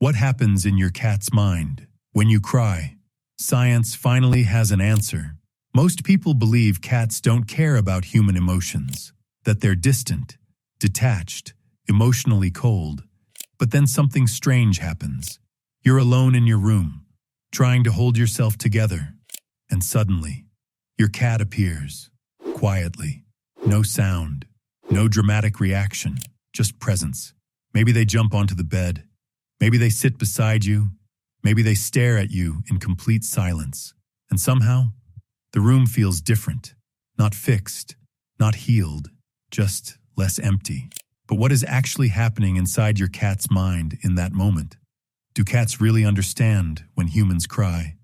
What happens in your cat's mind when you cry? Science finally has an answer. Most people believe cats don't care about human emotions, that they're distant, detached, emotionally cold. But then something strange happens. You're alone in your room, trying to hold yourself together, and suddenly, your cat appears, quietly. No sound, no dramatic reaction, just presence. Maybe they jump onto the bed. Maybe they sit beside you. Maybe they stare at you in complete silence. And somehow, the room feels different. Not fixed, not healed, just less empty. But what is actually happening inside your cat's mind in that moment? Do cats really understand when humans cry?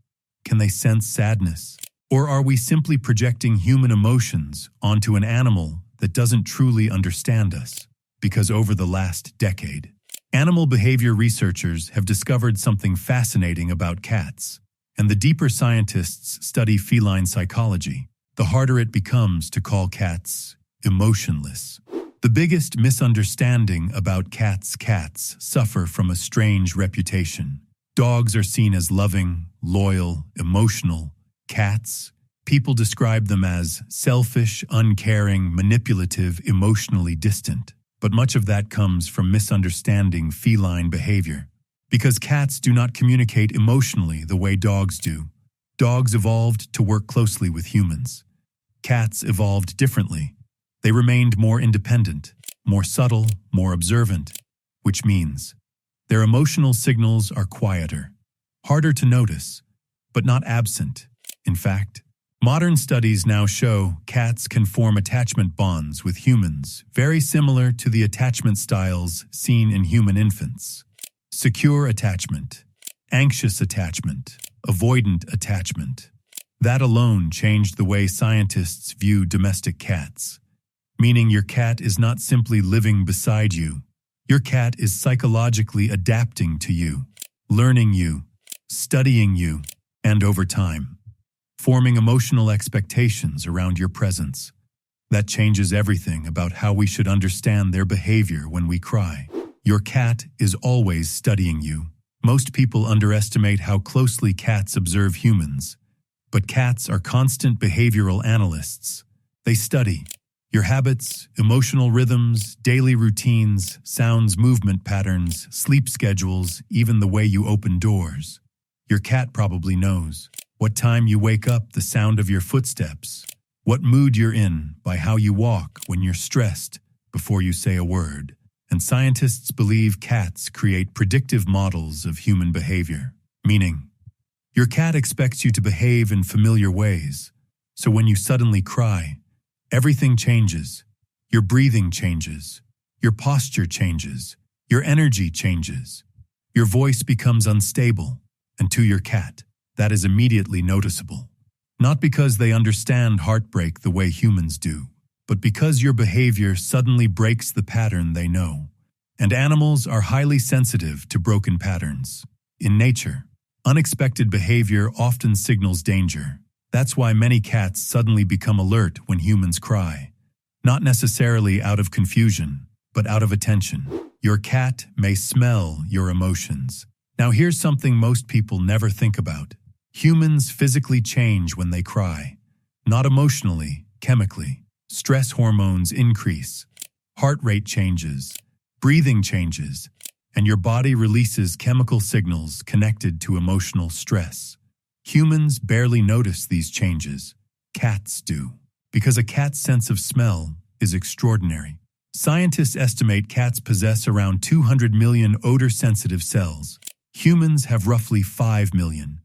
Can they sense sadness? Or are we simply projecting human emotions onto an animal that doesn't truly understand us? Because over the last decade, animal behavior researchers have discovered something fascinating about cats. And the deeper scientists study feline psychology, the harder it becomes to call cats emotionless. The biggest misunderstanding about cats suffer from a strange reputation. Dogs are seen as loving, loyal, emotional. Cats, people describe them as selfish, uncaring, manipulative, emotionally distant. But much of that comes from misunderstanding feline behavior. Because cats do not communicate emotionally the way dogs do. Dogs evolved to work closely with humans. Cats evolved differently. They remained more independent, more subtle, more observant, which means their emotional signals are quieter, harder to notice, but not absent. In fact, modern studies now show cats can form attachment bonds with humans very similar to the attachment styles seen in human infants. Secure attachment, anxious attachment, avoidant attachment. That alone changed the way scientists view domestic cats. Meaning your cat is not simply living beside you. Your cat is psychologically adapting to you, learning you, studying you, and over time, forming emotional expectations around your presence. That changes everything about how we should understand their behavior when we cry. Your cat is always studying you. Most people underestimate how closely cats observe humans. But cats are constant behavioral analysts. They study your habits, emotional rhythms, daily routines, sounds, movement patterns, sleep schedules, even the way you open doors. Your cat probably knows what time you wake up, the sound of your footsteps, what mood you're in by how you walk when you're stressed before you say a word. And scientists believe cats create predictive models of human behavior, meaning your cat expects you to behave in familiar ways. So when you suddenly cry, everything changes. Your breathing changes. Your posture changes. Your energy changes. Your voice becomes unstable. And to your cat, that is immediately noticeable. Not because they understand heartbreak the way humans do, but because your behavior suddenly breaks the pattern they know. And animals are highly sensitive to broken patterns. In nature, unexpected behavior often signals danger. That's why many cats suddenly become alert when humans cry. Not necessarily out of confusion, but out of attention. Your cat may smell your emotions. Now here's something most people never think about. Humans physically change when they cry. Not emotionally, chemically. Stress hormones increase. Heart rate changes. Breathing changes. And your body releases chemical signals connected to emotional stress. Humans barely notice these changes. Cats do. Because a cat's sense of smell is extraordinary. Scientists estimate cats possess around 200 million odor-sensitive cells. Humans have roughly 5 million.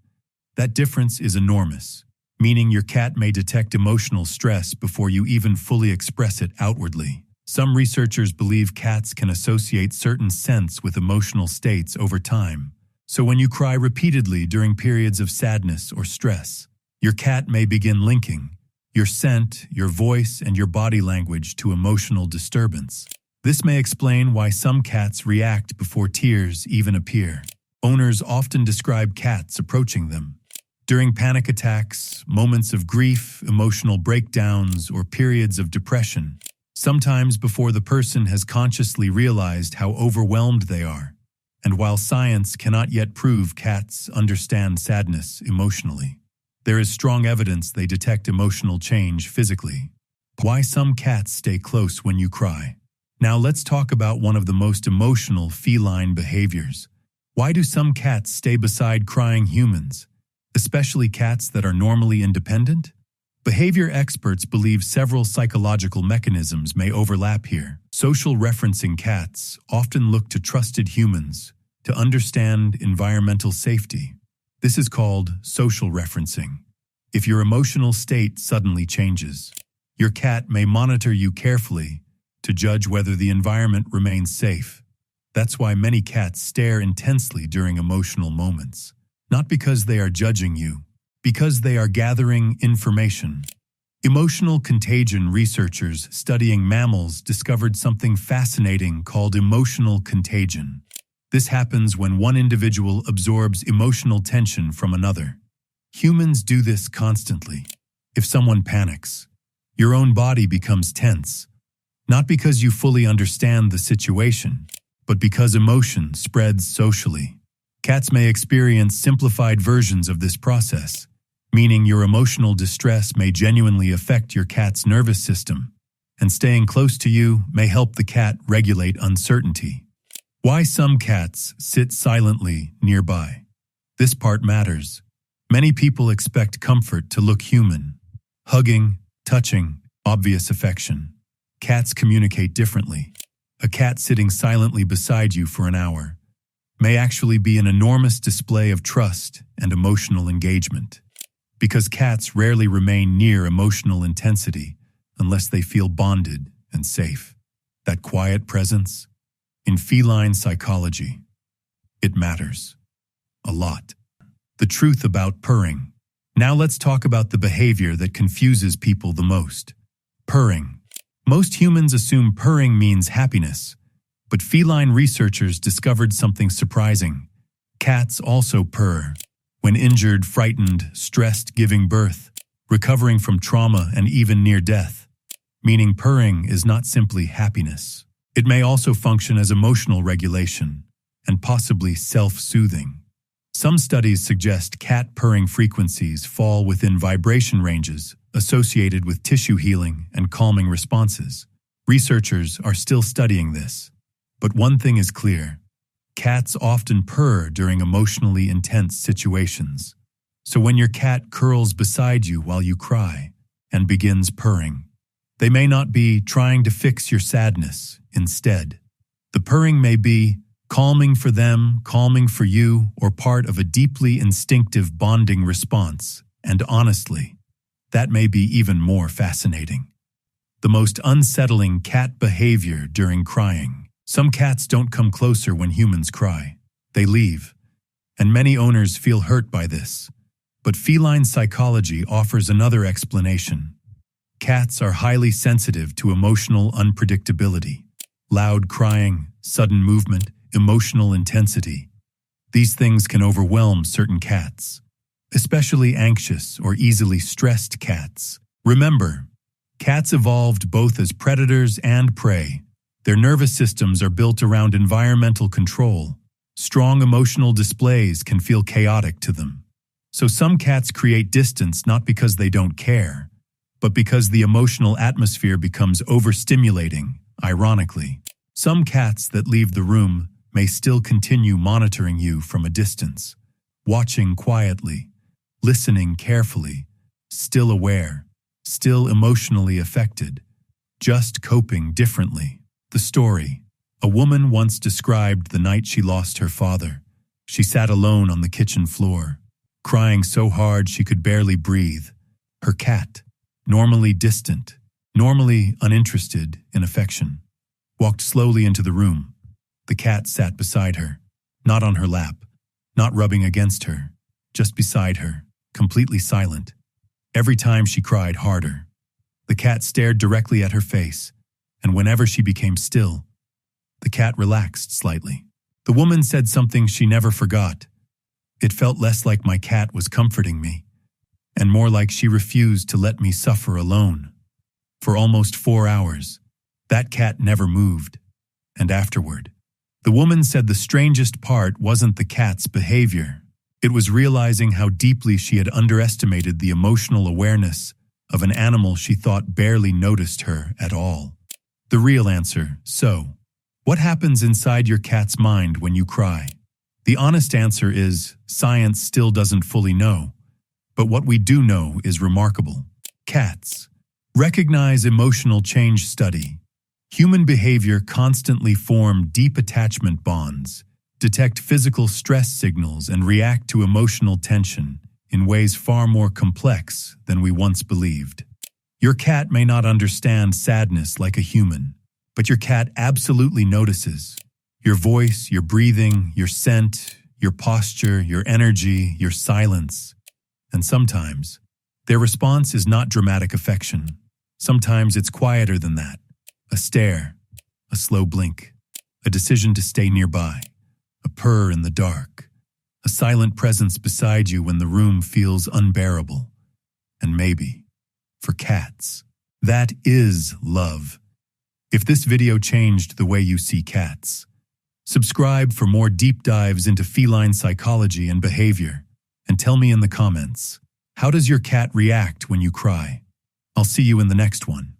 That difference is enormous, meaning your cat may detect emotional stress before you even fully express it outwardly. Some researchers believe cats can associate certain scents with emotional states over time. So when you cry repeatedly during periods of sadness or stress, your cat may begin linking your scent, your voice, and your body language to emotional disturbance. This may explain why some cats react before tears even appear. Owners often describe cats approaching them during panic attacks, moments of grief, emotional breakdowns, or periods of depression, sometimes before the person has consciously realized how overwhelmed they are. And while science cannot yet prove cats understand sadness emotionally, there is strong evidence they detect emotional change physically. Why some cats stay close when you cry. Now let's talk about one of the most emotional feline behaviors. Why do some cats stay beside crying humans, especially cats that are normally independent? Behavior experts believe several psychological mechanisms may overlap here. Social referencing cats often look to trusted humans to understand environmental safety. This is called social referencing. If your emotional state suddenly changes, your cat may monitor you carefully to judge whether the environment remains safe. That's why many cats stare intensely during emotional moments. Not because they are judging you, because they are gathering information. Emotional contagion researchers studying mammals discovered something fascinating called emotional contagion. This happens when one individual absorbs emotional tension from another. Humans do this constantly. If someone panics, your own body becomes tense, not because you fully understand the situation, but because emotion spreads socially. Cats may experience simplified versions of this process, meaning your emotional distress may genuinely affect your cat's nervous system, and staying close to you may help the cat regulate uncertainty. Why some cats sit silently nearby. This part matters. Many people expect comfort to look human. Hugging, touching, obvious affection. Cats communicate differently. A cat sitting silently beside you for an hour may actually be an enormous display of trust and emotional engagement. Because cats rarely remain near emotional intensity unless they feel bonded and safe. That quiet presence, in feline psychology, it matters a lot. The truth about purring. Now let's talk about the behavior that confuses people the most. Purring. Most humans assume purring means happiness, but feline researchers discovered something surprising. Cats also purr. When injured, frightened, stressed, giving birth, recovering from trauma, and even near death. Meaning purring is not simply happiness. It may also function as emotional regulation and possibly self-soothing. Some studies suggest cat purring frequencies fall within vibration ranges associated with tissue healing and calming responses. Researchers are still studying this, but one thing is clear. Cats often purr during emotionally intense situations. So when your cat curls beside you while you cry and begins purring, they may not be trying to fix your sadness. Instead, the purring may be calming for them, calming for you, or part of a deeply instinctive bonding response. And honestly, that may be even more fascinating. The most unsettling cat behavior during crying. Some cats don't come closer when humans cry. They leave, and many owners feel hurt by this. But feline psychology offers another explanation. Cats are highly sensitive to emotional unpredictability. Loud crying, sudden movement, emotional intensity. These things can overwhelm certain cats, especially anxious or easily stressed cats. Remember, cats evolved both as predators and prey. Their nervous systems are built around environmental control. Strong emotional displays can feel chaotic to them. So some cats create distance not because they don't care, but because the emotional atmosphere becomes overstimulating. Ironically, some cats that leave the room may still continue monitoring you from a distance, watching quietly, listening carefully, still aware, still emotionally affected, just coping differently. The story. A woman once described the night she lost her father. She sat alone on the kitchen floor, crying so hard she could barely breathe. Her cat, normally distant, normally uninterested in affection, walked slowly into the room. The cat sat beside her, not on her lap, not rubbing against her, just beside her, completely silent. Every time she cried harder, the cat stared directly at her face, and whenever she became still, the cat relaxed slightly. The woman said something she never forgot. It felt less like my cat was comforting me, and more like she refused to let me suffer alone. For almost 4 hours, that cat never moved, and afterward, The woman said the strangest part wasn't the cat's behavior. It was realizing how deeply she had underestimated the emotional awareness of an animal she thought barely noticed her at all. The real answer: so, what happens inside your cat's mind when you cry? The honest answer is, science still doesn't fully know. But what we do know is remarkable. Cats recognize emotional change study. Human behavior constantly form deep attachment bonds, detect physical stress signals, and react to emotional tension in ways far more complex than we once believed. Your cat may not understand sadness like a human, but your cat absolutely notices. Your voice, your breathing, your scent, your posture, your energy, your silence. And sometimes, their response is not dramatic affection. Sometimes it's quieter than that. A stare, a slow blink, a decision to stay nearby, a purr in the dark, a silent presence beside you when the room feels unbearable. And maybe, for cats, that is love. If this video changed the way you see cats, subscribe for more deep dives into feline psychology and behavior, and tell me in the comments, how does your cat react when you cry? I'll see you in the next one.